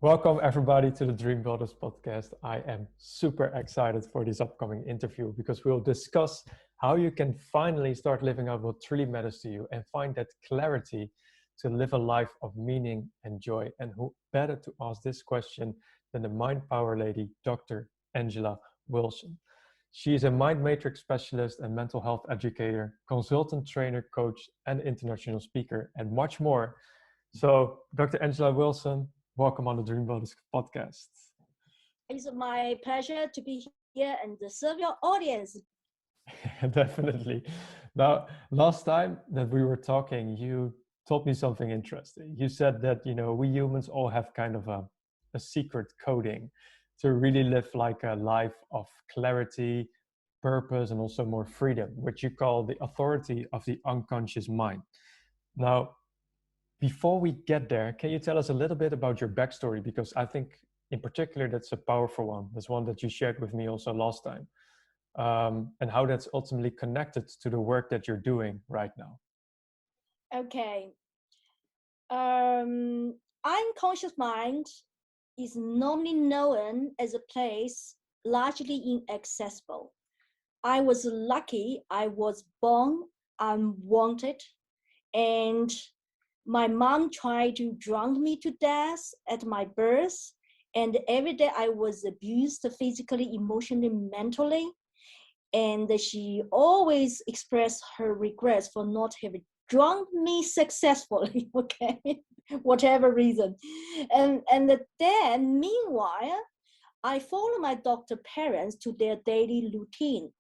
Welcome everybody to the Dreambuildrs podcast. I am super excited for this upcoming interview because we'll discuss how you can finally start living out what truly matters to you and find that clarity to live a life of meaning and joy. And who better to ask this question than the mind power lady, Dr. Angela Wilson. She is a mind matrix specialist and mental health educator, consultant trainer, coach, and international speaker, and much more. So, Dr. Angela Wilson, welcome on the Dreambuildrs podcast. It's my pleasure to be here and serve your audience. Definitely. Now, last time that we were talking, you told me something interesting. You said that, we humans all have kind of a secret coding to really live like a life of clarity, purpose, and also more freedom, which you call the authority of the unconscious mind. Now, before we get there, can you tell us a little bit about your backstory? Because I think in particular, that's a powerful one. That's one that you shared with me also last time. And how that's ultimately connected to the work that you're doing right now. Okay. Unconscious mind is normally known as a place largely inaccessible. I was lucky. I was born unwanted, and my mom tried to drown me to death at my birth. And every day I was abused physically, emotionally, mentally. And she always expressed her regrets for not having drowned me successfully, okay, whatever reason. And then, meanwhile, I follow my doctor parents to their daily routine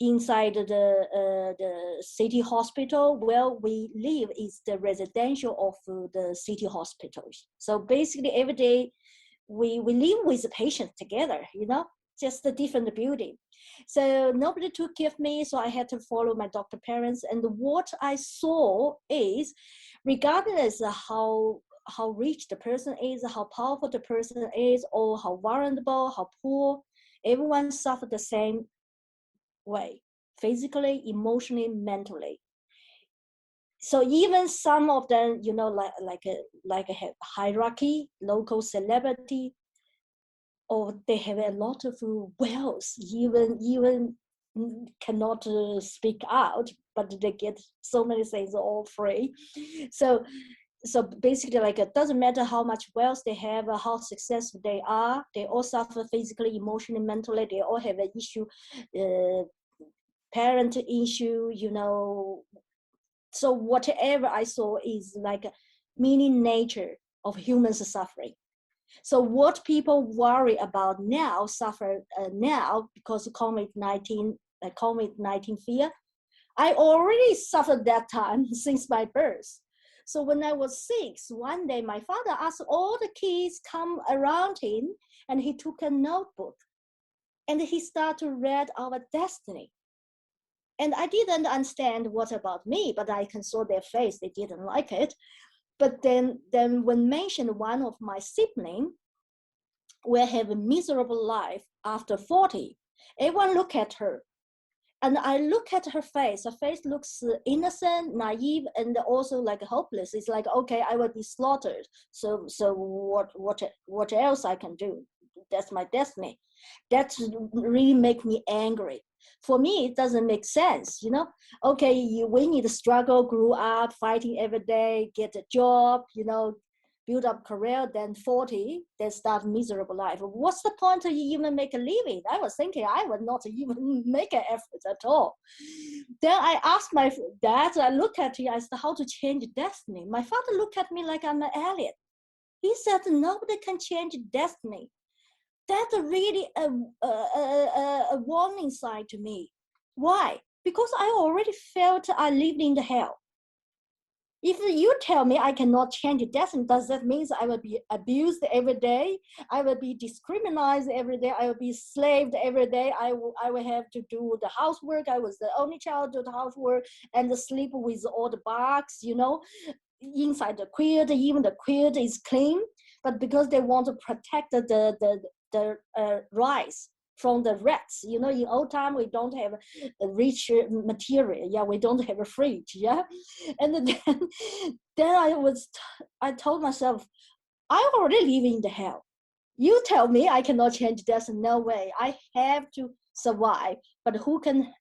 inside the city hospital where we live is the residential of the city hospitals. So basically every day we live with the patient together, just a different building. So nobody took care of me, so I had to follow my doctor parents. And what I saw is, regardless of how rich the person is, how powerful the person is, or how vulnerable, how poor, everyone suffered the same way, physically, emotionally, mentally. So even some of them, like a hierarchy, local celebrity, or they have a lot of wealth, even cannot speak out, but they get so many things all free. So basically, it doesn't matter how much wealth they have, how successful they are, they all suffer physically, emotionally, mentally. They all have an issue, parent issue, So whatever I saw is like a meaning nature of humans suffering. So what people worry about now, suffer now because of COVID-19 fear, I already suffered that time since my birth. So when I was 6, one day my father asked all the kids come around him, and he took a notebook and he started to read our destiny. And I didn't understand what about me, but I can saw their face, they didn't like it. But then when mentioned one of my siblings will have a miserable life after 40, everyone look at her. And I look at her face. Her face looks innocent, naive, and also like hopeless. It's like, okay, I will be slaughtered. So what else I can do? That's my destiny. That really make me angry. For me, it doesn't make sense, Okay, we need to struggle, grow up, fighting every day, get a job, build up career, then 40, then start miserable life. What's the point to even make a living? I was thinking I would not even make an effort at all. Then I asked my dad, I look at him, I said, how to change destiny? My father looked at me like I'm an alien. He said, nobody can change destiny. That's really a warning sign to me. Why? Because I already felt I lived in the hell. If you tell me I cannot change destiny, does that mean I will be abused every day? I will be discriminated every day. I will be slaved every day. I will have to do the housework. I was the only child to do the housework and sleep with all the bugs, inside the quilt. Even the quilt is clean, but because they want to protect the rice from the rats. In old time, we don't have a rich material. Yeah, we don't have a fridge. Yeah. And then I told myself, I already live in the hell. You tell me I cannot change. There's no way. I have to survive. But who can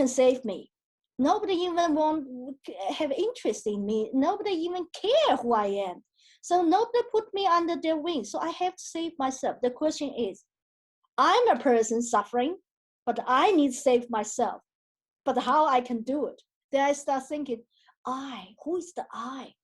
save me? Nobody even have interest in me. Nobody even care who I am. So nobody put me under their wing. So I have to save myself. The question is, I'm a person suffering, but I need to save myself. But how I can do it? Then I start thinking, who is the I?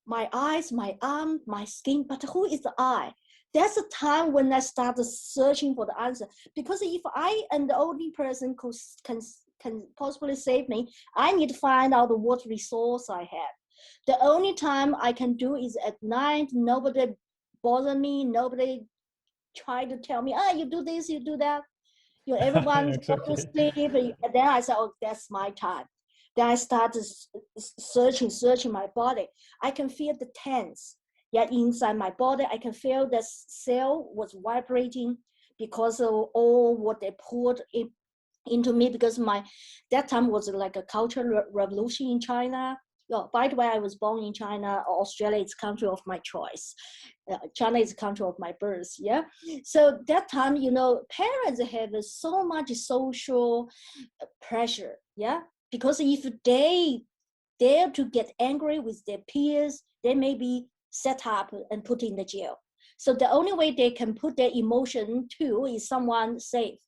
My eyes, my arm, my skin, but who is the I? That's the time when I started searching for the answer. Because if I am the only person who can possibly save me, I need to find out what resource I have. The only time I can do is at night. Nobody bother me. Nobody try to tell me, you do this, you do that. Everyone go to Exactly. sleep. And then I said, that's my time. Then I started searching my body. I can feel the tense. Inside my body, I can feel the cell was vibrating because of all what they poured into me. Because that time was like a cultural revolution in China. By the way, I was born in China. Australia is country of my choice. China is country of my birth. Yeah. So that time, parents have so much social pressure. Yeah. Because if they dare to get angry with their peers, they may be set up and put in the jail. So the only way they can put their emotion to is someone safe.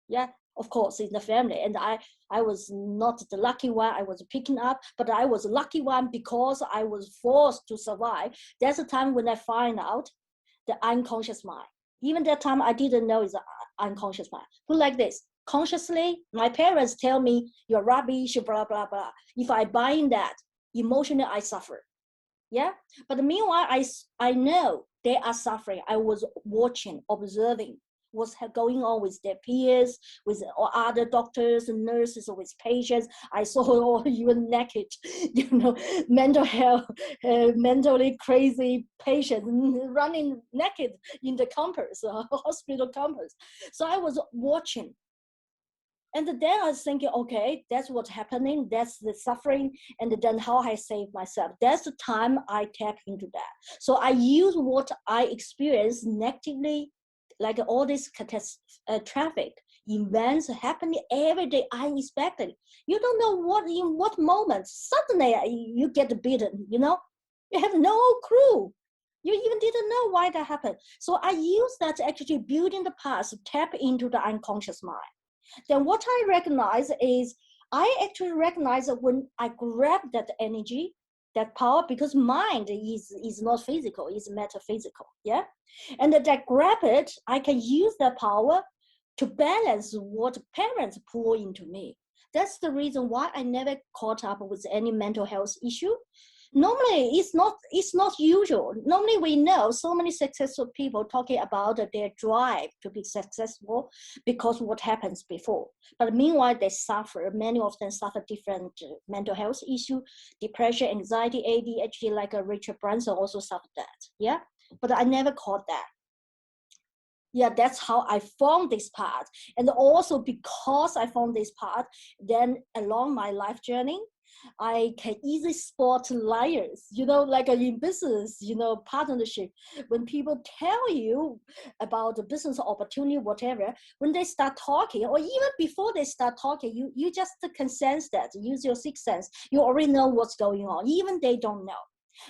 Yeah, of course, in the family. And I was not the lucky one. I was picking up, but I was a lucky one because I was forced to survive. That's the time when I find out the unconscious mind. Even that time, I didn't know it's an unconscious mind. Put like this, consciously, my parents tell me, you're rubbish, blah, blah, blah. If I buy in that, emotionally, I suffer. Yeah. But meanwhile, I know they are suffering. I was watching, observing what's going on with their peers, with other doctors and nurses, or with patients. I saw all even naked, mental health, mentally crazy patients running naked in the campus, hospital campus. So I was watching. And then I was thinking, okay, that's what's happening. That's the suffering. And then how I save myself. That's the time I tap into that. So I use what I experienced negatively, like all this traffic events happening every day, unexpected. You don't know in what moment suddenly you get bitten. You have no clue. You even didn't know why that happened. So I use that to actually build in the past, tap into the unconscious mind. Then what I recognize is I actually recognize that when I grab that energy, that power, because mind is not physical, it's metaphysical. Yeah. And that I grab it, I can use that power to balance what parents pour into me. That's the reason why I never caught up with any mental health issue. Normally, it's not usual. Normally, we know so many successful people talking about their drive to be successful because what happens before. But meanwhile, they suffer. Many of them suffer different mental health issues, depression, anxiety, ADHD, like Richard Branson also suffered that. Yeah, but I never caught that. Yeah, that's how I found this path. And also because I found this path, then along my life journey, I can easily spot liars, like in business, partnership. When people tell you about the business opportunity, whatever, when they start talking, or even before they start talking, you just can sense that, use your sixth sense. You already know what's going on, even they don't know.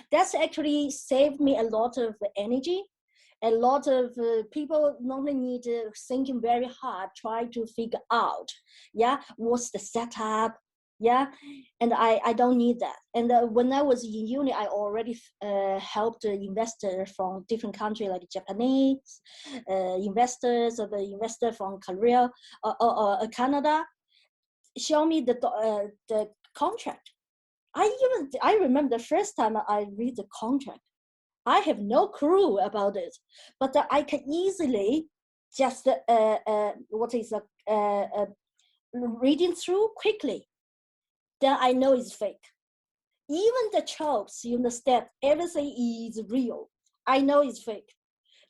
That's actually saved me a lot of energy. A lot of people normally need thinking very hard, try to figure out, what's the setup, and I don't need that. And when I was in uni, I already helped investors from different countries, like Japanese investors, or the investor from Korea or Canada, show me the contract. I remember the first time I read the contract, I have no clue about it, but I can easily just reading through quickly. Then I know it's fake. Even the jokes, you understand, everything is real. I know it's fake.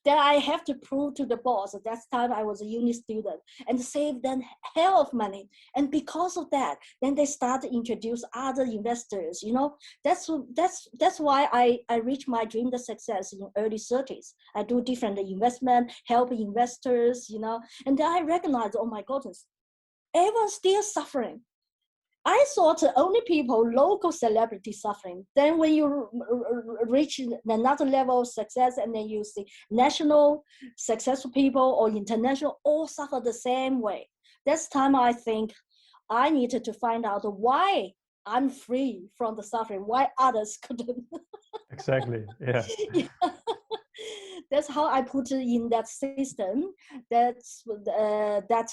Then I have to prove to the boss at that time I was a uni student and save them hell of money. And because of that, then they start to introduce other investors. That's why I reached my dream of success in early 30s. I do different investment, help investors, and then I recognize, oh my goodness, everyone's still suffering. I thought only people, local celebrities suffering. Then when you reach another level of success and then you see national successful people or international all suffer the same way. That's time I think I needed to find out why I'm free from the suffering, why others couldn't. Exactly, yeah. Yeah. That's how I put it in that system. That's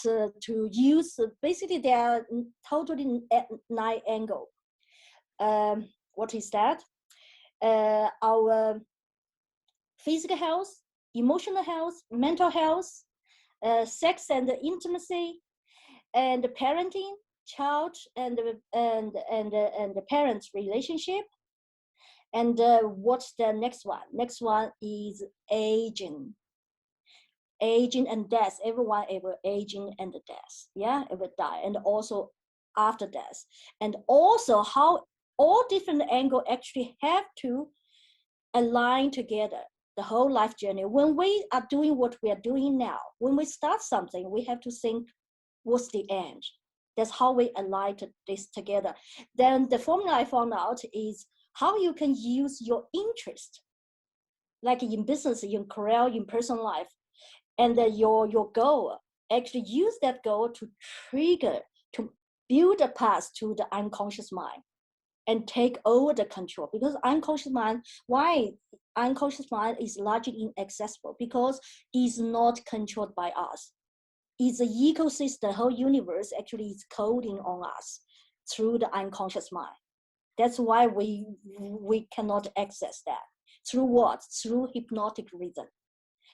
to use. Basically, they are totally at 9 angle. What is that? Our physical health, emotional health, mental health, sex and intimacy, and parenting, child and the parents' relationship. And what's the next one? Next one is aging and death. Everyone ever aging and death, yeah, ever die, and also after death, and also how all different angle actually have to align together the whole life journey. When we are doing what we are doing now, when we start something, we have to think what's the end. That's how we align this together. Then the formula I found out is how you can use your interest, like in business, in career, in personal life, and your goal. Actually use that goal to trigger, to build a path to the unconscious mind and take over the control. Because unconscious mind, why unconscious mind is largely inaccessible? Because it's not controlled by us. It's an ecosystem, the whole universe actually is coding on us through the unconscious mind. That's why we cannot access that. Through what? Through hypnotic reason.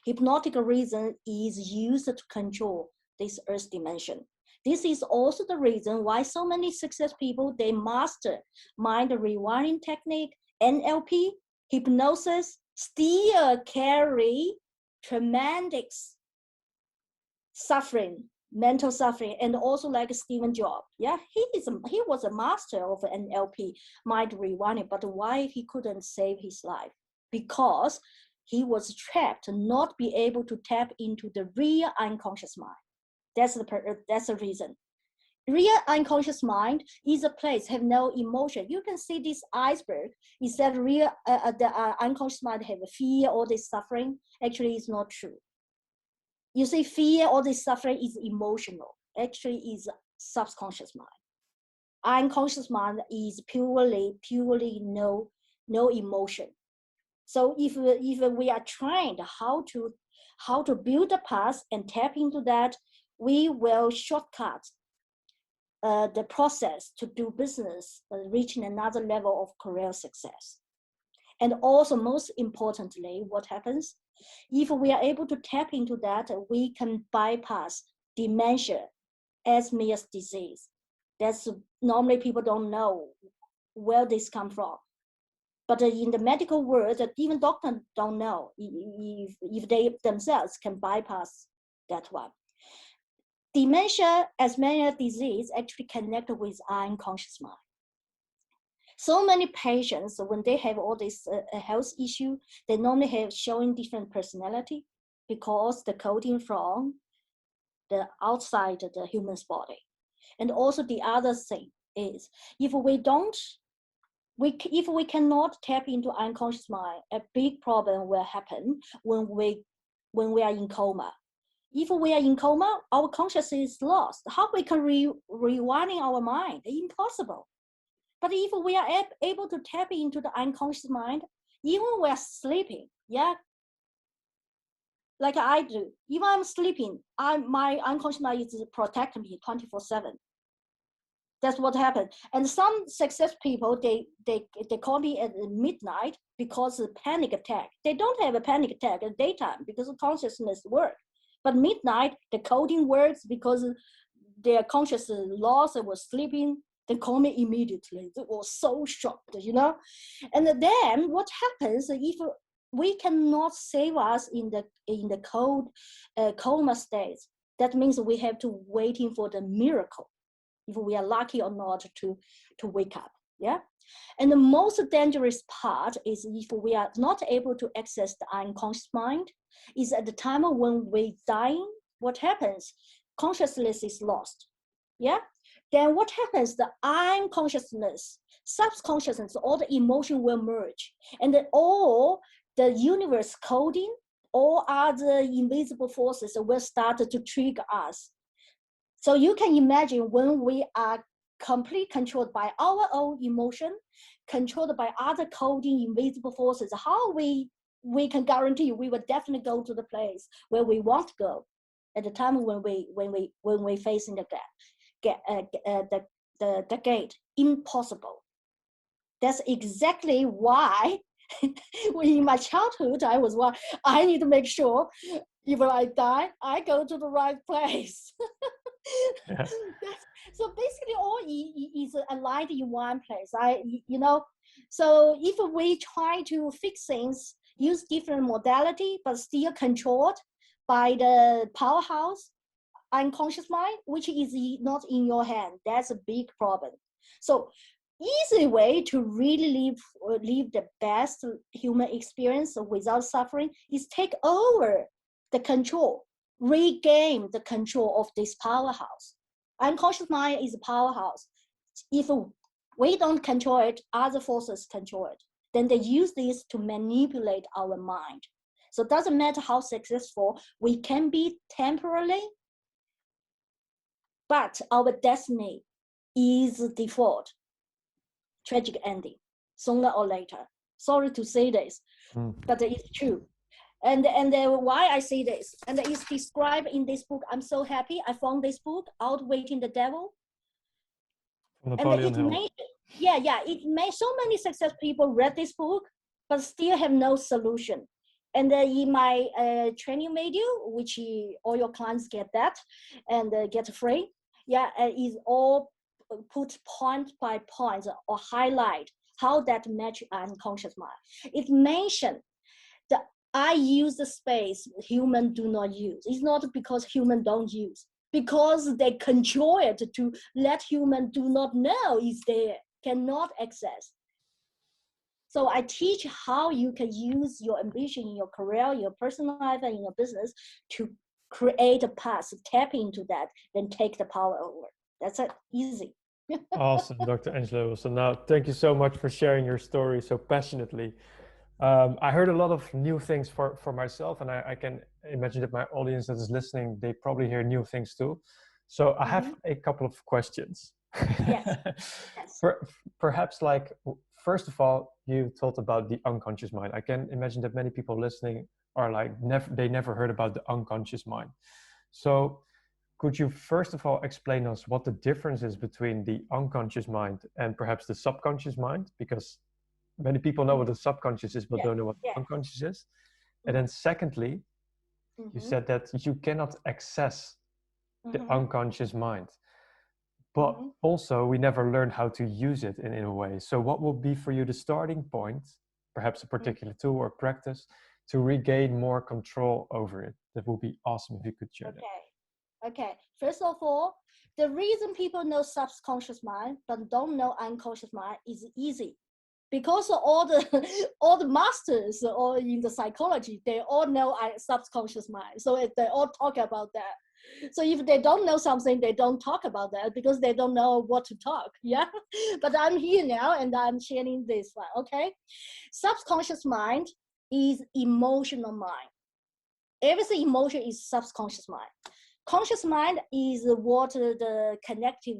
Hypnotic reason is used to control this earth dimension. This is also the reason why so many success people, they master mind rewiring technique, NLP, hypnosis, still carry tremendous suffering, mental suffering, and also like Stephen Jobs. Yeah, he was a master of NLP, mind rewiring, but why he couldn't save his life? Because he was trapped to not be able to tap into the real unconscious mind. That's the reason. Real unconscious mind is a place have no emotion. You can see this iceberg. Is that real? The unconscious mind have a fear, all this suffering. Actually, it's not true. You see, fear, all this suffering is emotional. Actually, is subconscious mind. Unconscious mind is purely no emotion. So if we are trying how to build a path and tap into that, we will shortcut the process to do business, reaching another level of career success. And also, most importantly, what happens? If we are able to tap into that, we can bypass dementia, Alzheimer's disease. That's normally people don't know where this comes from. But in the medical world, even doctors don't know if they themselves can bypass that one. Dementia, Alzheimer's disease, actually connect with unconscious mind. So many patients, when they have all this health issue, they normally have showing different personality because the coding from the outside the human's body. And also the other thing is, if we cannot tap into unconscious mind, a big problem will happen when we are in coma. If we are in coma, our consciousness is lost. How we can rewinding our mind? Impossible. But if we are able to tap into the unconscious mind, even when we are sleeping, yeah, like I do, even I'm sleeping, my unconscious mind is protecting me 24/7. That's what happened. And some success people, they call me at midnight because of panic attack. They don't have a panic attack at daytime because the consciousness works. But midnight, the coding works because their consciousness lost and was sleeping. They call me immediately. It was so shocked, And then what happens if we cannot save us in the coma states. That means we have to waiting for the miracle, if we are lucky or not to wake up. Yeah. And the most dangerous part is if we are not able to access the unconscious mind, is at the time when we die, what happens? Consciousness is lost. Yeah. Then what happens? The unconsciousness, subconsciousness, all the emotion will merge, and then all the universe coding, all other invisible forces will start to trigger us. So you can imagine when we are completely controlled by our own emotion, controlled by other coding invisible forces, how we can guarantee we will definitely go to the place where we want to go at the time when we facing the gate. Impossible. That's exactly why in my childhood I need to make sure if I die, I go to the right place. Yeah. So basically all is aligned in one place. So if we try to fix things, use different modality, but still controlled by the powerhouse unconscious mind, which is not in your hand, that's a big problem. So easy way to really live the best human experience without suffering is take over the control, regain the control of this powerhouse. Unconscious mind is a powerhouse. If we don't control it, other forces control it. Then they use this to manipulate our mind. So it doesn't matter how successful we can be temporarily, but our destiny is default. Tragic ending, sooner or later. Sorry to say this, but it's true. And why I say this, and it's described in this book. I'm so happy I found this book, Outwitting the Devil. Napoleon Hill. It made so many successful people read this book, but still have no solution. And in my training video, which all your clients get that and get free, is all put point by point or highlight how that match unconscious mind. It mentioned that I use the space human do not use. It's not because human don't use, because they control it to let human do not know is there, cannot access. So I teach how you can use your ambition in your career, your personal life, and in your business to create a path, tap into that, then take the power over. That's it, easy. Awesome, Dr. Angela Wilson. Now, thank you so much for sharing your story so passionately. I heard a lot of new things for myself, and I can imagine that my audience that is listening, they probably hear new things too. So I have a couple of questions. Yes. Perhaps first of all, you talked about the unconscious mind. I can imagine that many people listening are they never heard about the unconscious mind. So could you first of all explain us what the difference is between the unconscious mind and perhaps the subconscious mind? Because many people know what the subconscious is, but don't know what the unconscious is. And then secondly, you said that you cannot access the unconscious mind, but also we never learn how to use it in a way. So what will be for you the starting point, perhaps a particular tool or practice to regain more control over it? That would be awesome if you could share that. Okay. First of all, the reason people know subconscious mind but don't know unconscious mind is easy. Because all the masters or in the psychology, they all know subconscious mind. So they all talk about that. So if they don't know something, they don't talk about that because they don't know what to talk. Yeah. But I'm here now and I'm sharing this one. Okay. Subconscious mind is emotional mind. Everything emotion is subconscious mind. Conscious mind is what the connective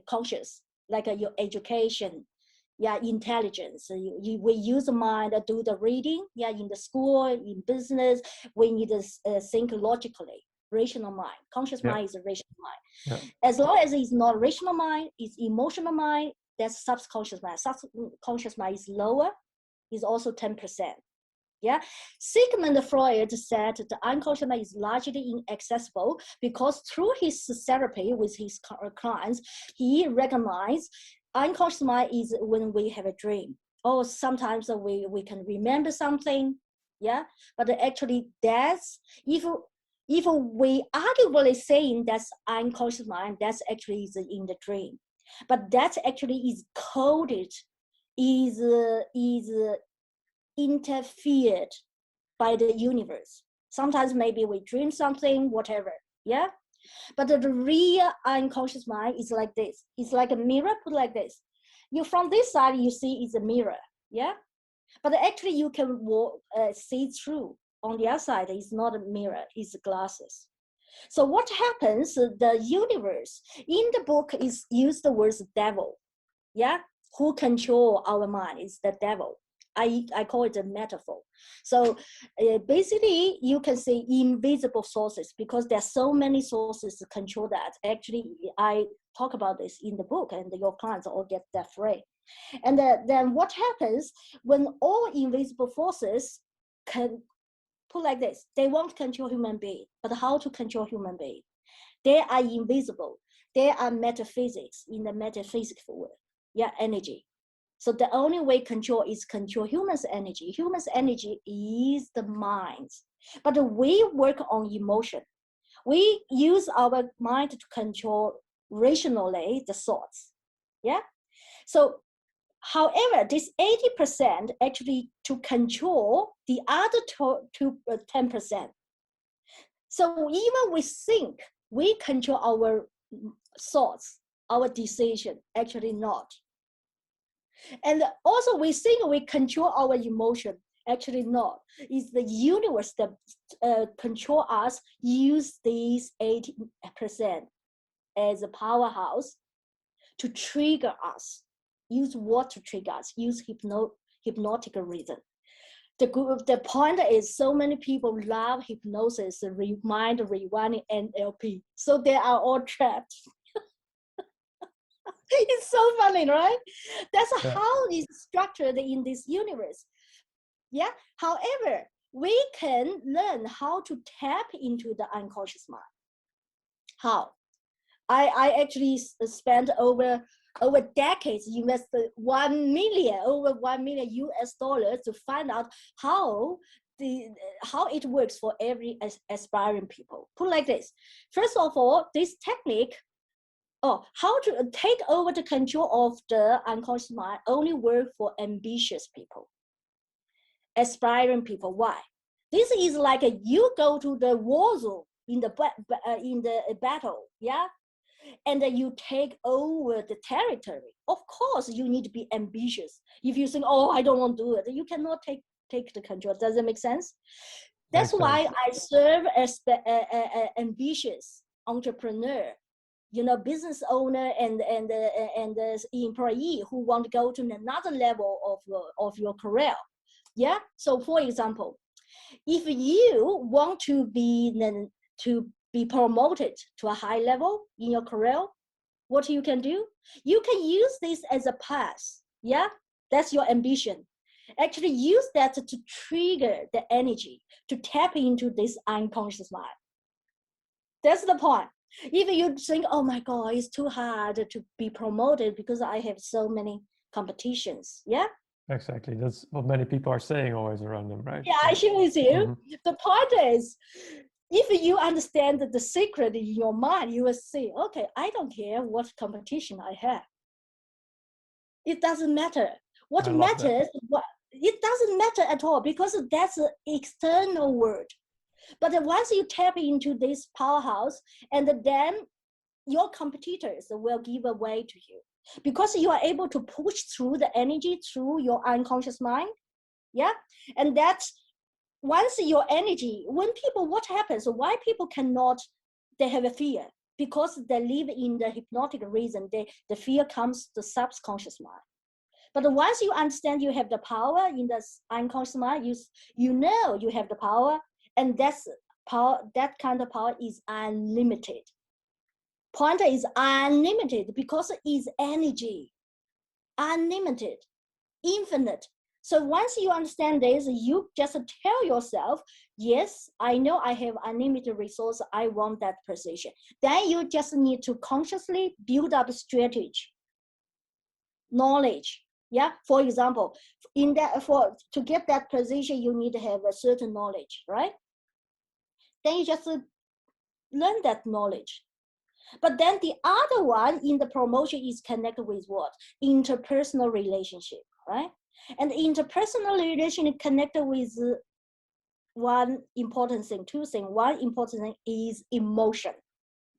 conscious, like your education, intelligence. We use the mind to do the reading. In the school, in business, we need to think logically. Rational mind. Conscious mind is a rational mind. As long as it's not rational mind, it's emotional mind. That's subconscious mind. Subconscious mind is lower. Is also 10%. Sigmund Freud said the unconscious mind is largely inaccessible because through his therapy with his clients, he recognized unconscious mind is when we have a dream. or sometimes we can remember something, yeah. But actually, that's if we arguably saying that's unconscious mind, that's actually is in the dream, but that actually is coded, is interfered by the universe. Sometimes maybe we dream something, whatever, yeah. But the real unconscious mind is like this. It's like a mirror put like this. You from this side, you see is a mirror, yeah. But actually, you can see through. On the other side, it's not a mirror; it's glasses. So what happens? The universe in the book is use the words devil, yeah. Who control our mind is the devil. I call it a metaphor. So basically, you can say invisible sources because there are so many sources to control that. Actually, I talk about this in the book, and your clients all get that free. And then what happens when all invisible forces can put like this? They won't control human being, but how to control human being? They are invisible. They are metaphysics in the metaphysics world. Yeah, energy. So the only way control is control humans' energy. Humans' energy is the mind. But we work on emotion. We use our mind to control rationally the thoughts. Yeah. So, however, this 80% actually to control the other 10%. So even we think we control our thoughts, our decision, actually not. And also we think we control our emotion, actually not. It's the universe that control us, use these 80% as a powerhouse to trigger us. Use what to trigger us? Use hypnotic reason. The point is so many people love hypnosis, mind rewinding, NLP. So they are all trapped. It's so funny, right? That's how it's structured in this universe. Yeah. However, we can learn how to tap into the unconscious mind. How? I actually spent over decades, invested over 1 million US dollars to find out how it works for every aspiring people. Put like this. First of all, this technique, how to take over the control of the unconscious mind only work for ambitious people, aspiring people. Why? This is like you go to the war zone in the battle, yeah, and then you take over the territory. Of course, you need to be ambitious. If you think, oh, I don't want to do it, you cannot take the control. Does it make sense? That's why I serve as ambitious entrepreneur, business owner and the employee who want to go to another level of your career. Yeah. So, for example, if you want to be promoted to a high level in your career, what you can do? You can use this as a path. Yeah, that's your ambition. Actually, use that to trigger the energy to tap into this unconscious mind. That's the point. If you think, oh my God, it's too hard to be promoted because I have so many competitions. Yeah. Exactly. That's what many people are saying always around them, right? Yeah, I share with you. The point is, if you understand the secret in your mind, you will see, okay, I don't care what competition I have. It doesn't matter. What matters, it doesn't matter at all because that's an external world. But once you tap into this powerhouse, and then your competitors will give away to you because you are able to push through the energy through your unconscious mind. Yeah. And that's once your energy, what happens? Why people cannot, they have a fear? Because they live in the hypnotic reason. The fear comes to the subconscious mind. But once you understand you have the power in the unconscious mind, you know you have the power, and that's power. That kind of power is unlimited. Pointer is unlimited because it is energy, unlimited, infinite. So once you understand this, you just tell yourself, yes, I know I have unlimited resource. I want that position. Then you just need to consciously build up strategy, knowledge, Yeah, for example, to get that position, you need to have a certain knowledge, right? Then you just learn that knowledge. But then the other one in the promotion is connected with what? Interpersonal relationship, right? And interpersonal relationship connected with one important thing, two things. One important thing is emotion.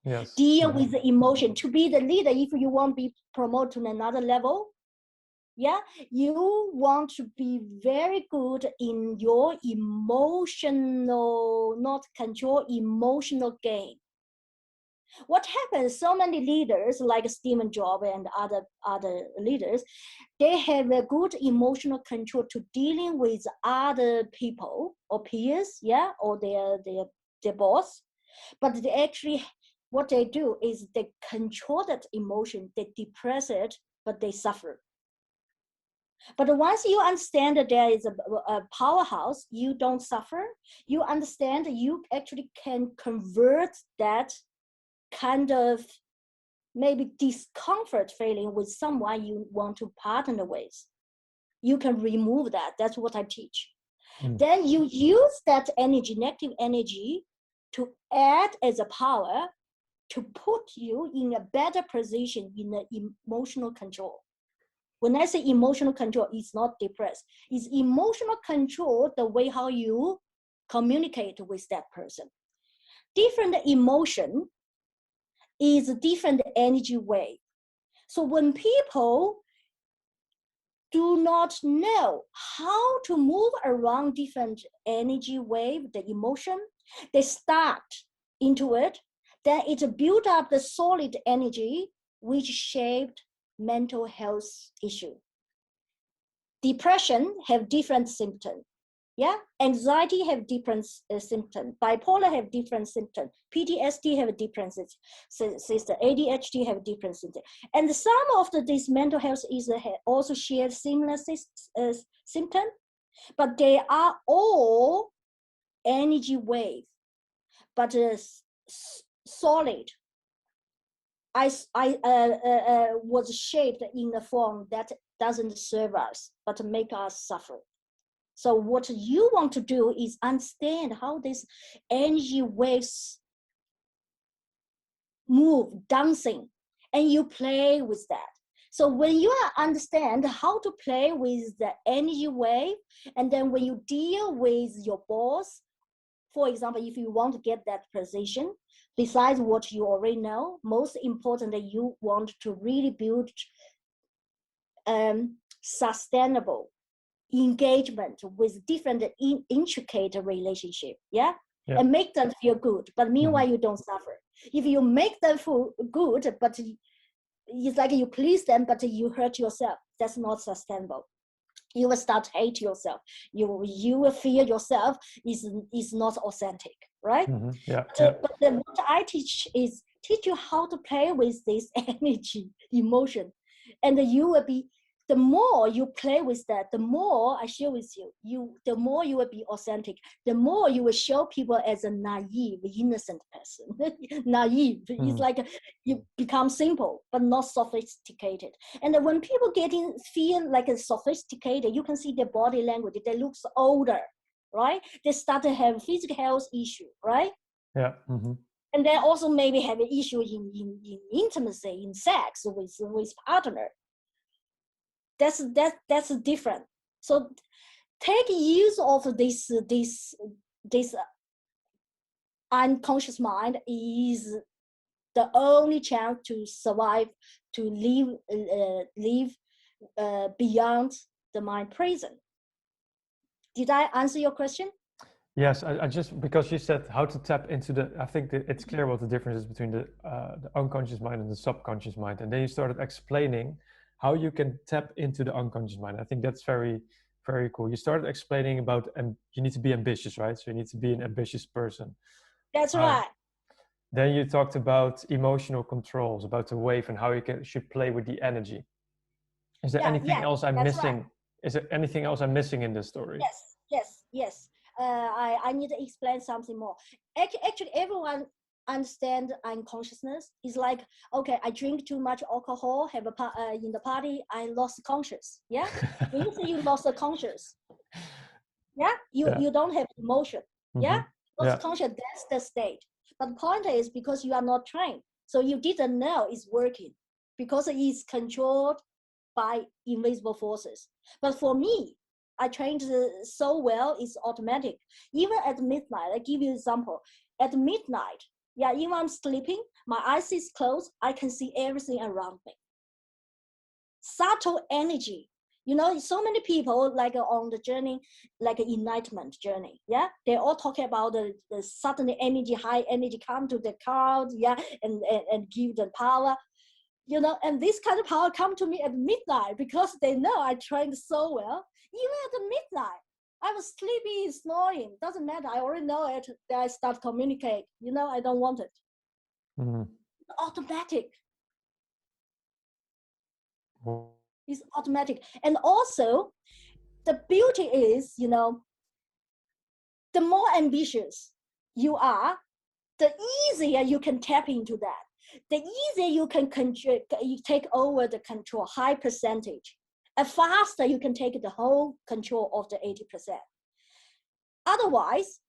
Yes. Deal with the emotion. To be the leader, if you want to be promoted to another level, yeah, you want to be very good in your emotional, not control, emotional game. What happens, so many leaders like Stephen Jobs and other leaders, they have a good emotional control to dealing with other people or peers, yeah, or their boss. But they actually, what they do is they control that emotion, they depress it, but they suffer. But once you understand that there is a powerhouse, you don't suffer. You understand you actually can convert that kind of maybe discomfort feeling with someone you want to partner with. You can remove that. That's what I teach. Then you use that energy, negative energy, to add as a power to put you in a better position in the emotional control. When I say emotional control, it's not depressed. It's emotional control, the way how you communicate with that person. Different emotion is a different energy wave. So when people do not know how to move around different energy wave, the emotion, they start into it, then it built up the solid energy which shaped mental health issue. Depression have different symptoms. Yeah, anxiety have different symptoms. Bipolar have different symptoms. PTSD have different symptoms. ADHD have different symptoms. And some of these mental health issues also share similar symptoms, but they are all energy wave, but solid. I was shaped in a form that doesn't serve us, but make us suffer. So what you want to do is understand how these energy waves move, dancing, and you play with that. So when you understand how to play with the energy wave, and then when you deal with your boss, for example, if you want to get that position, besides what you already know, most important that you want to really build sustainable engagement with different intricate relationship, yeah? And make them feel good, but meanwhile you don't suffer. If you make them feel good, but it's like you please them, but you hurt yourself, that's not sustainable. You will start to hate yourself. You will feel yourself is not authentic, right? But then what I teach is teach you how to play with this energy, emotion, and you will be. The more you play with that, the more I share with you, the more you will be authentic. The more you will show people as a naive, innocent person. Naive, it's like you become simple, but not sophisticated. And when people feel like a sophisticated, you can see their body language, they look older, right? They start to have physical health issue, right? Yeah. And they also maybe have an issue in intimacy, in sex with partner. That's different. So take use of this unconscious mind is the only chance to survive, to live beyond the mind prison. Did I answer your question? Yes, I just, because you said how to tap into the, I think that it's clear what the difference is between the unconscious mind and the subconscious mind. And then you started explaining how you can tap into the unconscious mind. I think that's very, very cool. You started explaining about, and you need to be ambitious, right? So you need to be an ambitious person. That's right. Then you talked about emotional controls, about the wave and how you should play with the energy. Is there anything else I'm missing? Right. Is there anything else I'm missing in this story? Yes. I need to explain something more. Actually, everyone understand unconsciousness. It's like, okay, I drink too much alcohol, have in the party, I lost conscious. Yeah. When you say you lost the conscious, yeah, you don't have emotion. Yeah. Lost conscious, that's the state. But the point is, because you are not trained, so you didn't know it's working, because it is controlled by invisible forces. But for me, I trained so well, it's automatic. Even at midnight, I give you an example. At midnight, yeah, even I'm sleeping, my eyes is closed, I can see everything around me. Subtle energy. You know, so many people like on the journey, like an enlightenment journey, yeah, they all talk about the sudden energy, high energy come to the crowd, yeah, and give them power, you know, and this kind of power come to me at midnight, because they know I trained so well. Even at the midnight, I was sleepy, snoring, doesn't matter, I already know it, that I start communicate, you know, I don't want it. Automatic. It's automatic. And also, the beauty is, you know, the more ambitious you are, the easier you can tap into that. The easier you can you take over the control, high percentage. And faster you can take the whole control of the 80%. Otherwise,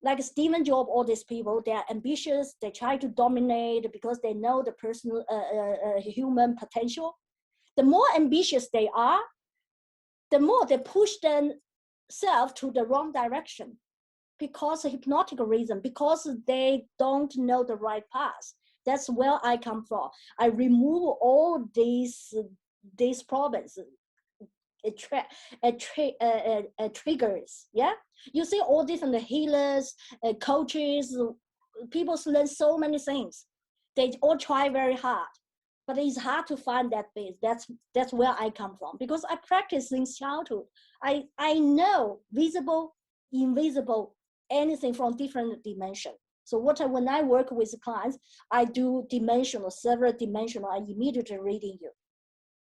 like Stephen Jobs, all these people, they are ambitious, they try to dominate because they know the personal human potential. The more ambitious they are, the more they push themselves to the wrong direction, because of hypnotic reason, because they don't know the right path. That's where I come from. I remove all these problems, triggers. Yeah, you see all different healers, coaches, people learn so many things. They all try very hard, but it's hard to find that base. That's where I come from, because I practice since childhood. I know visible, invisible, anything from different dimension. So when I work with clients, I do dimensional, several dimensional. I immediately reading you.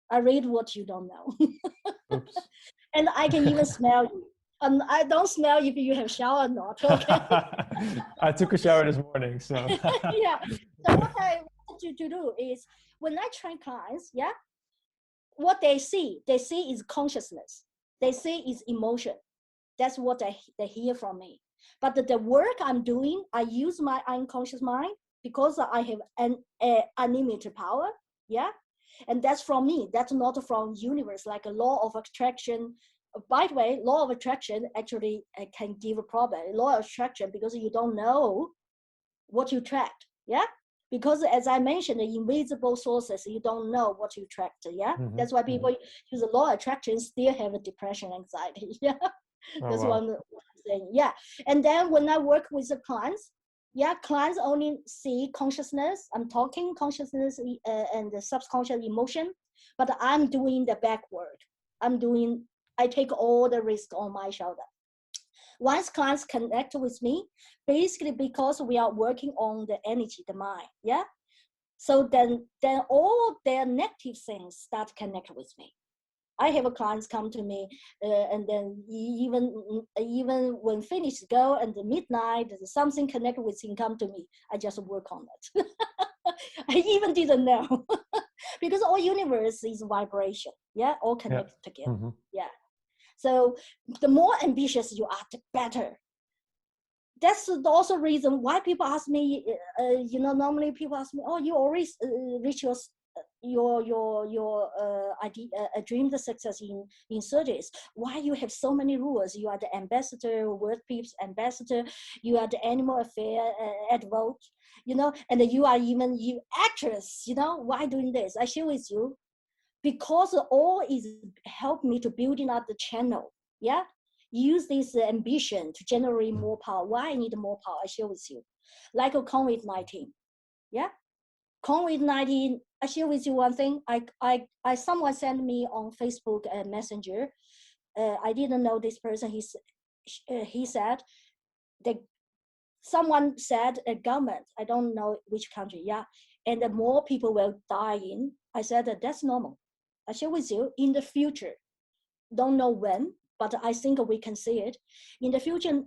I read what you don't know. Oops. And I can even smell you. And I don't smell if you have showered or not. Okay. I took a shower this morning, so. Yeah. So what I want you to do is, when I train clients, yeah, what they see is consciousness. They see is emotion. That's what they hear from me. But the work I'm doing, I use my unconscious mind, because I have an unlimited power. Yeah. And that's from me. That's not from universe, like a law of attraction. By the way, law of attraction actually can give a problem. Law of attraction, because you don't know what you attract. Yeah. Because as I mentioned, the invisible sources, you don't know what you attract. Yeah. That's why people use the law of attraction, still have a depression, anxiety. Yeah. That's what I'm saying. Yeah. And then when I work with the clients, yeah, clients only see consciousness. I'm talking consciousness and the subconscious emotion, but I'm doing the back work. I take all the risk on my shoulder. Once clients connect with me, basically because we are working on the energy, the mind, yeah. So then all their negative things start to connect with me. I have clients come to me, and then even when finished go and the midnight, something connected with him come to me. I just work on it. I even didn't know, because all universe is vibration. Yeah, all connected together. Yeah. So the more ambitious you are, the better. That's also reason why people ask me. Normally people ask me, "Oh, you already reach your idea, dream the success in surgeries. Why you have so many rules? You are the ambassador, world peace ambassador. You are the animal affair advocate. And you are even actress. Why doing this? I share with you, because all is help me to building up the channel. Yeah, use this ambition to generate more power. Why I need more power? I share with you, like a COVID-19. Yeah, COVID-19. I share with you one thing. Someone sent me on Facebook Messenger. I didn't know this person. He said that someone said a government. I don't know which country. Yeah, and the more people will die in. I said that's normal. I share with you, in the future, don't know when, but I think we can see it. In the future,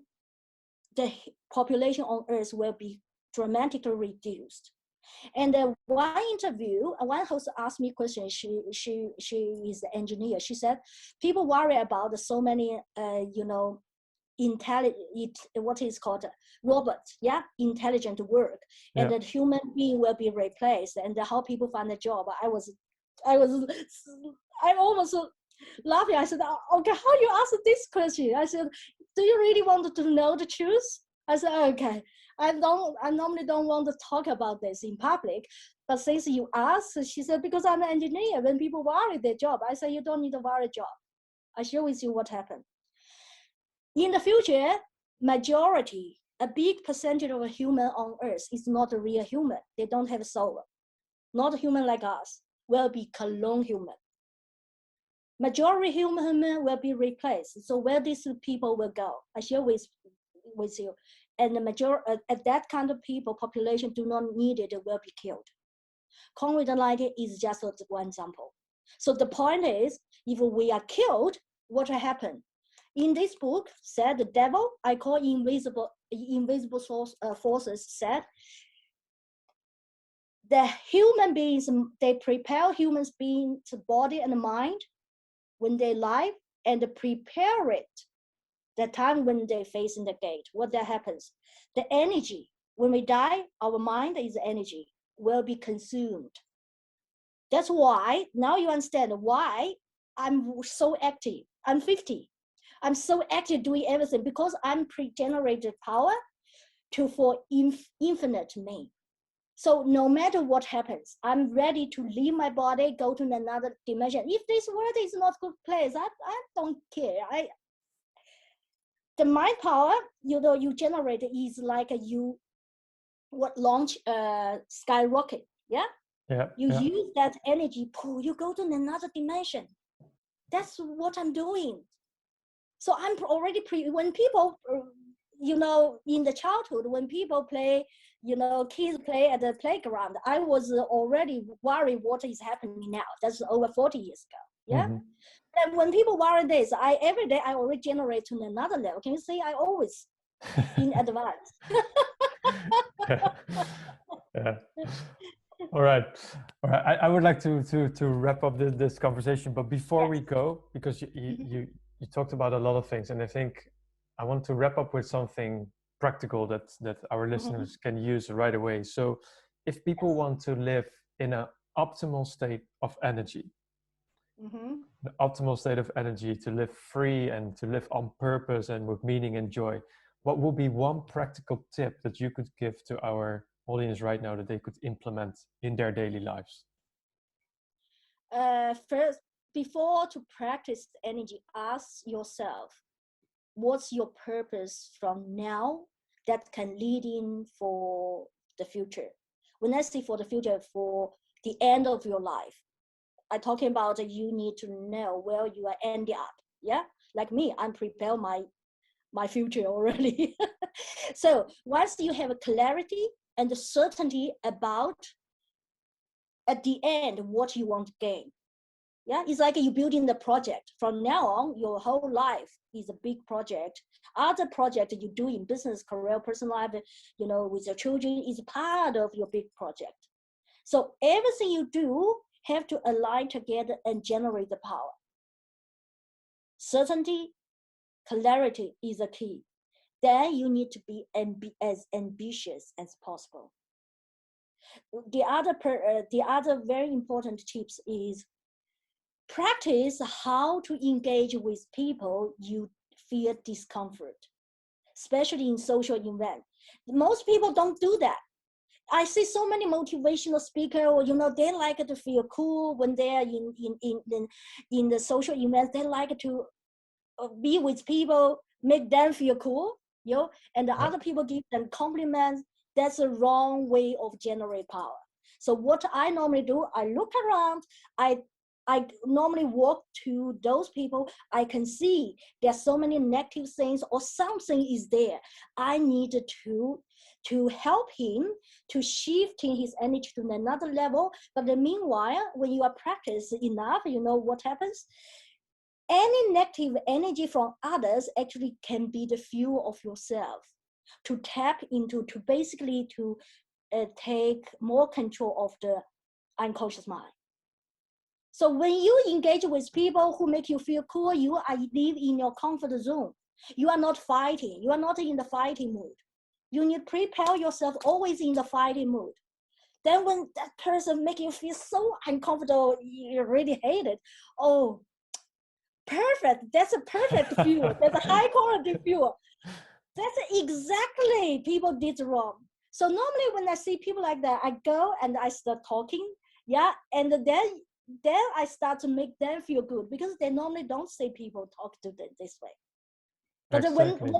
the population on Earth will be dramatically reduced. And one interview, one host asked me a question. She is the engineer. She said, people worry about so many, what is called robot, intelligent work, and that human being will be replaced, and how people find a job. I almost laughing. I said, okay, how you ask this question? I said, do you really want to know the truth? I said, okay. I normally don't want to talk about this in public, but since you asked, she said, because I'm an engineer, when people worry their job, I said, you don't need to worry job. I share with you what happened. In the future, majority, a big percentage of a human on earth is not a real human. They don't have a soul. Not a human like us, will be clone human. Majority human will be replaced. So where these people will go, I share with you. And the majority, at that kind of people, population do not need it, will be killed. COVID-19 is just one example. So the point is, if we are killed, what will happen? In this book, said the devil, I call invisible forces, said the human beings, they prepare human beings' body and mind when they live, and prepare it the time when they face in the gate. What that happens? The energy, when we die, our mind is energy, will be consumed. That's why, now you understand why I'm so active. I'm 50. I'm so active doing everything because I'm pre-generated power for infinite me. So no matter what happens, I'm ready to leave my body, go to another dimension. If this world is not a good place, I don't care. The mind power, you generate is like launch a skyrocket, use that energy, you go to another dimension. That's what I'm doing. So I'm already when people, in the childhood, when people play, kids play at the playground, I was already worried what is happening now. That's over 40 years ago, yeah? Mm-hmm. And when people worry this, every day I already generate to another level. Can you see? I always in advance. Yeah. All right. I would like to wrap up this conversation, but before we go, because you talked about a lot of things, and I think I want to wrap up with something practical that our listeners can use right away. So, if people want to live in an optimal state of energy, the optimal state of energy to live free and to live on purpose and with meaning and joy, what would be one practical tip that you could give to our audience right now that they could implement in their daily lives? First, before to practice energy, ask yourself, what's your purpose from now that can lead in for the future? When I say for the future, for the end of your life, I'm talking about you need to know where you are ending up. Yeah, like me, I'm prepared my future already. So once you have a clarity and the certainty about at the end what you want to gain, yeah, it's like you building the project. From now on, your whole life is a big project. Other project you do in business, career, personal life, with your children is part of your big project. So everything you do have to align together and generate the power. Certainty, clarity is the key. Then you need to be as ambitious as possible. The other very important tips is practice how to engage with people you feel discomfort, especially in social events. Most people don't do that. I see so many motivational speakers, they like to feel cool when they're in the social events. They like to be with people, make them feel cool, and the other people give them compliments. That's a wrong way of generate power. So what I normally do, I look around, I normally walk to those people. I can see there's so many negative things or something is there. I need to help him to shifting his energy to another level. But meanwhile, when you are practiced enough, what happens? Any negative energy from others actually can be the fuel of yourself. to tap into, to basically to take more control of the unconscious mind. So when you engage with people who make you feel cool, you are live in your comfort zone. You are not fighting. You are not in the fighting mood. You need to prepare yourself always in the fighting mood. Then when that person make you feel so uncomfortable, you really hate it. Oh, perfect. That's a perfect fuel. That's a high quality fuel. That's exactly people did wrong. So normally when I see people like that, I go and I start talking. Yeah. And then I start to make them feel good, because they normally don't see people talk to them this way. But Exactly.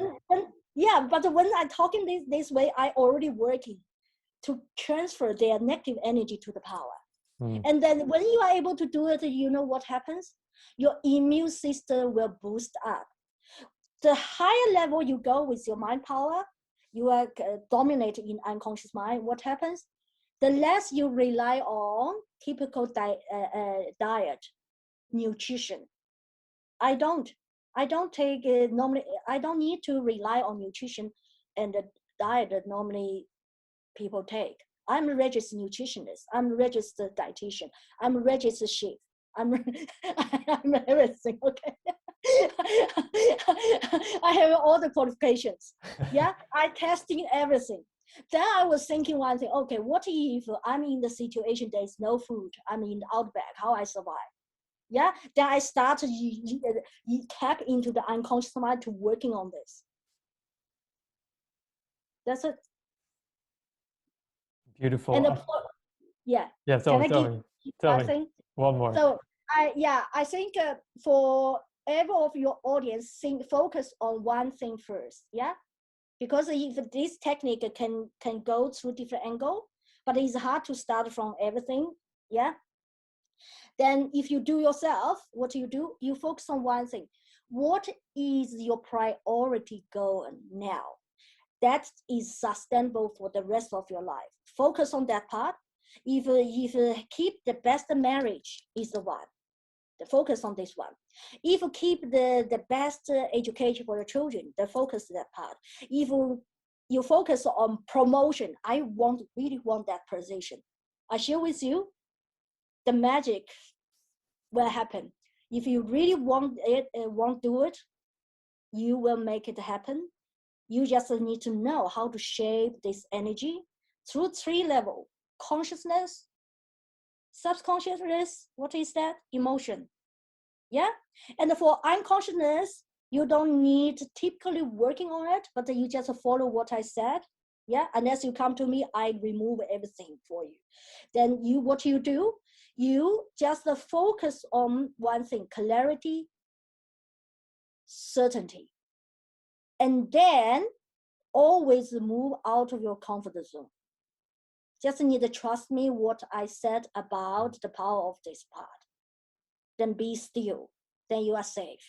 but when I talking this way, I already working to transfer their negative energy to the power. And then when you are able to do it, you know what happens? Your immune system will boost up. The higher level you go with your mind power, you are dominated in unconscious mind. What happens? The less you rely on typical diet, nutrition. I don't take normally. I don't need to rely on nutrition and the diet that normally people take. I'm a registered nutritionist. I'm a registered dietitian. I'm a registered chef. I'm everything. Okay. I have all the qualifications. Yeah, I testing everything. Then I was thinking one thing. Okay, what if I'm in the situation there is no food? I'm in the outback. How I survive? Yeah. Then I start to tap into the unconscious mind to working on this. That's it. Beautiful. And yeah. Yeah, Can tell I give me. Tell one me. thing? One more. So I think for every of your audience, focus on one thing first. Yeah, because if this technique can go through different angle, but it's hard to start from everything. Yeah. Then if you do yourself, what do? You focus on one thing. What is your priority goal now? That is sustainable for the rest of your life. Focus on that part. If keep the best marriage is the one. The focus on this one. If you keep the best education for your children, the focus on that part. If you focus on promotion, I really want that position. I share with you, the magic will happen. If you really want it, want to do it, you will make it happen. You just need to know how to shape this energy through 3 levels: consciousness, subconsciousness, what is that? Emotion. Yeah. And for unconsciousness, you don't need typically working on it, but you just follow what I said. Yeah. Unless you come to me, I remove everything for you. Then what you do, you just focus on one thing: clarity, certainty. And then always move out of your comfort zone. Just need to trust me what I said about the power of this part. Then be still. Then you are safe.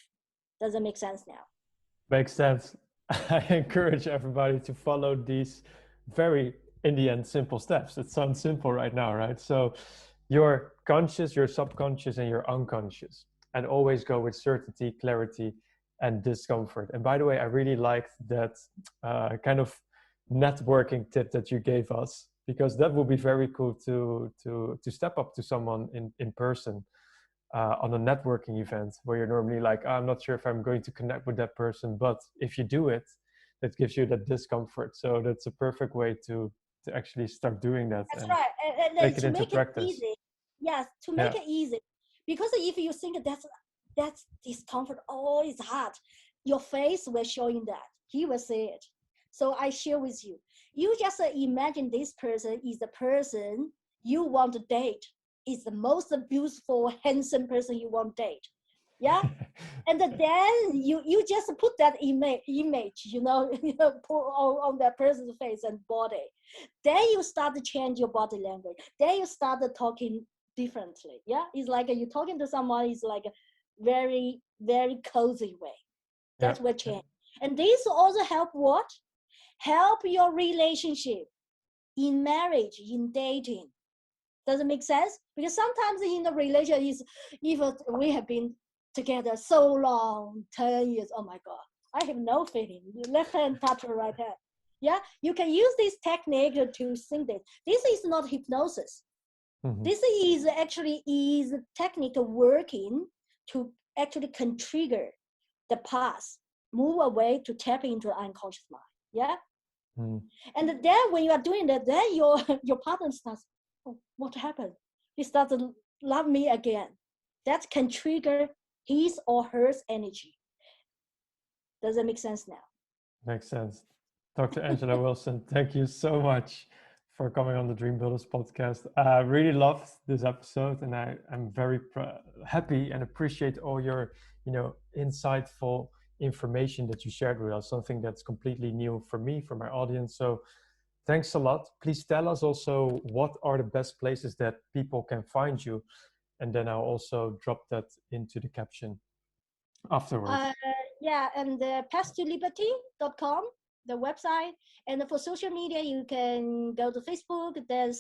Does it make sense now? Makes sense. I encourage everybody to follow these very, in the end, simple steps. It sounds simple right now, right? So your conscious, your subconscious, and your unconscious. And always go with certainty, clarity, and discomfort. And by the way, I really liked that kind of networking tip that you gave us, because that would be very cool to step up to someone in person on a networking event, where you're normally like, I'm not sure if I'm going to connect with that person, but if you do it, that gives you that discomfort. So that's a perfect way to actually start doing that. That's and right. And take it to into make it practice. easy, yes, to make it easy. Because if you think that's discomfort, oh, it's hard, your face will showing that. He will say it. So I share with you. You just imagine this person is the person you want to date. Is the most beautiful, handsome person you want to date. Yeah. And then you just put that image, put on that person's face and body. Then you start to change your body language. Then you start talking differently. Yeah, it's like you're talking to someone is like a very, very cozy way. That's what change. And this also help what? Help your relationship in marriage, in dating. Does it make sense? Because sometimes in the relation is, even we have been together so long, 10 years, oh my God, I have no feeling. Left hand touch the right hand. Yeah, you can use this technique to think this. This is not hypnosis. Mm-hmm. This is actually is a technique working to actually can trigger the past, move away to tap into the unconscious mind. Yeah. Mm. And then when you are doing that, then your partner starts, oh, what happened? He starts to love me again. That can trigger his or her energy. Does that make sense now? Makes sense. Dr. Angela Wilson, thank you so much for coming on the Dreambuildrs podcast. I really loved this episode, and I'm very happy and appreciate all your, insightful information that you shared with us. Something that's completely new for me, for my audience. So, thanks a lot. Please tell us also what are the best places that people can find you, and then I'll also drop that into the caption afterwards. Yeah, and path2liberty.com, the website. And for social media, you can go to Facebook, then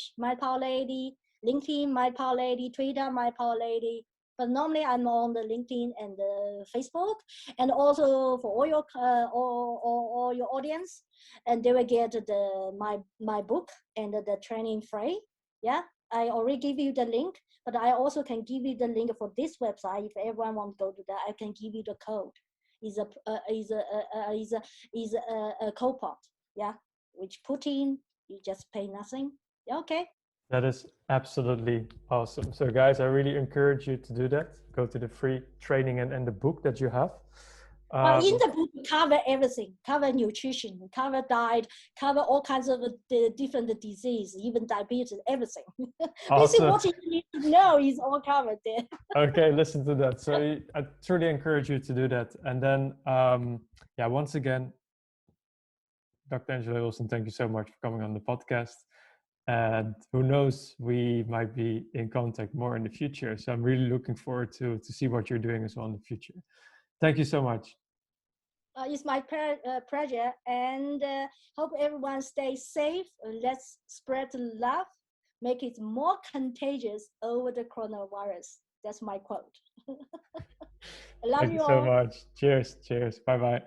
/ My Power Lady, LinkedIn, My Power Lady, Twitter, My Power Lady. But normally I'm on the LinkedIn and the Facebook, and also for all your all your audience, and they will get my book and the training free. Yeah, I already give you the link, but I also can give you the link for this website. If everyone wants to go to that, I can give you the code. Is a coupon, yeah, which put in, you just pay nothing. Yeah, okay. That is absolutely awesome. So, guys, I really encourage you to do that. Go to the free training and the book that you have. In the book, cover everything, cover nutrition, cover diet, cover all kinds of the different disease, even diabetes, everything. Basically, Awesome. what you need to know is all covered there. Okay, listen to that. So I truly encourage you to do that. And then, once again, Dr. Angela Wilson, thank you so much for coming on the podcast. And who knows, we might be in contact more in the future. So I'm really looking forward to see what you're doing as well in the future. Thank you so much. It's my pleasure, and hope everyone stays safe. Let's spread love, make it more contagious over the coronavirus. That's my quote. I love Thank you you so all. much. Cheers. Cheers. Bye bye.